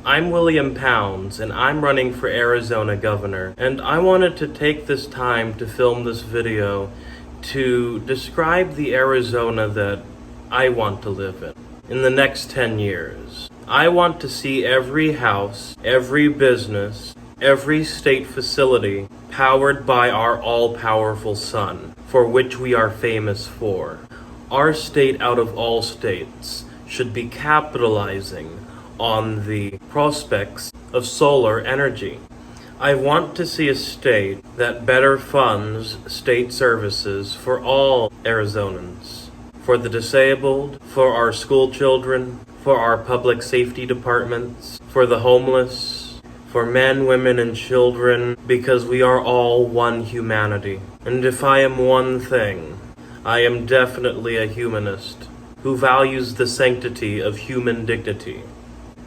I'm William Pounds, and I'm running for Arizona governor, and I wanted to take this time to film this video to describe the Arizona that I want to live in the next 10 years. I want to see every house, every business, every state facility powered by our all-powerful sun, for which we are famous for. Our state, out of all states, should be capitalizing on the prospects of solar energy. I want to see a state that better funds state services for all Arizonans, for the disabled, for our school children, for our public safety departments, for the homeless, for men, women, and children, because we are all one humanity. And if I am one thing, I am definitely a humanist who values the sanctity of human dignity.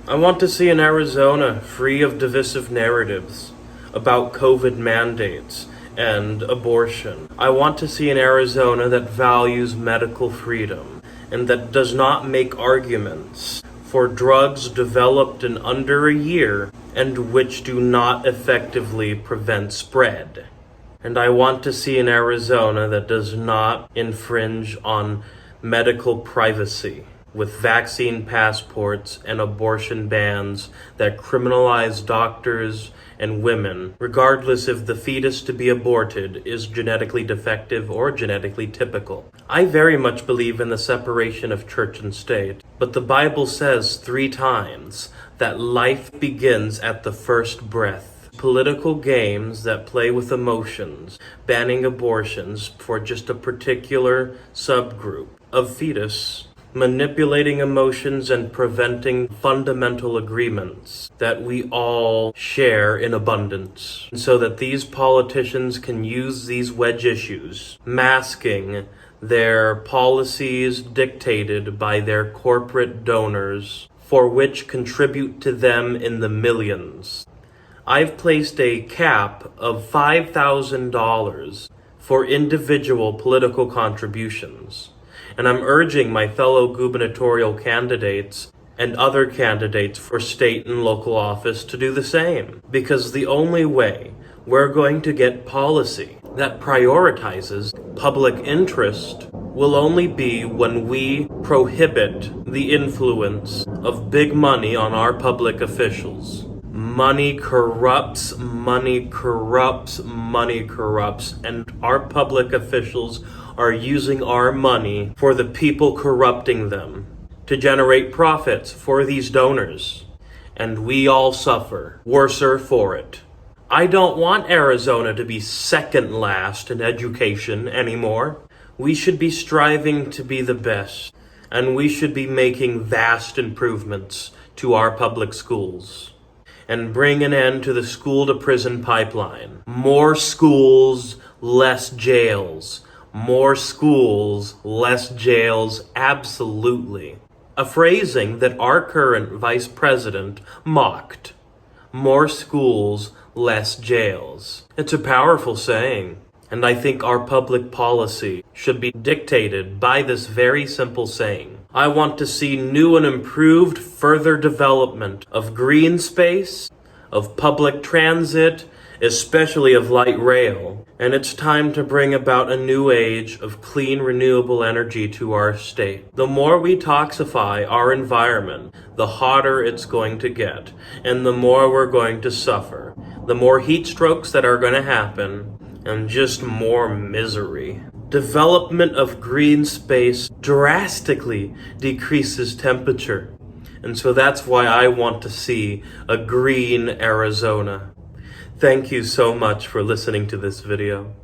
I want to see an Arizona free of divisive narratives about COVID mandates and abortion. I want to see an Arizona that values medical freedom and that does not make arguments for drugs developed in under a year and which do not effectively prevent spread. And I want to see an Arizona that does not infringe on medical privacy with vaccine passports and abortion bans that criminalize doctors and women, regardless if the fetus to be aborted is genetically defective or genetically typical. I very much believe in the separation of church and state, but the Bible says 3 times that life begins at the first breath. Political games that play with emotions, banning abortions for just a particular subgroup of fetus, manipulating emotions and preventing fundamental agreements that we all share in abundance, so that these politicians can use these wedge issues, masking their policies dictated by their corporate donors, for which contribute to them in the millions. I've placed a cap of $5,000 for individual political contributions, and I'm urging my fellow gubernatorial candidates and other candidates for state and local office to do the same, because the only way we're going to get policy that prioritizes public interest will only be when we prohibit the influence of big money on our public officials. Money corrupts, money corrupts, money corrupts, and our public officials are using our money for the people corrupting them to generate profits for these donors, and we all suffer worser for it. I don't want Arizona to be second last in education anymore. We should be striving to be the best, and we should be making vast improvements to our public schools and bring an end to the school-to-prison pipeline. More schools, less jails. More schools, less jails, absolutely. A phrasing that our current vice president mocked. More schools, less jails. It's a powerful saying, and I think our public policy should be dictated by this very simple saying. I want to see new and improved further development of green space, of public transit, especially of light rail, and it's time to bring about a new age of clean, renewable energy to our state. The more we toxify our environment, the hotter it's going to get, and the more we're going to suffer. The more heat strokes that are going to happen, and just more misery. Development of green space drastically decreases temperature, and so that's why I want to see a green Arizona. Thank you so much for listening to this video.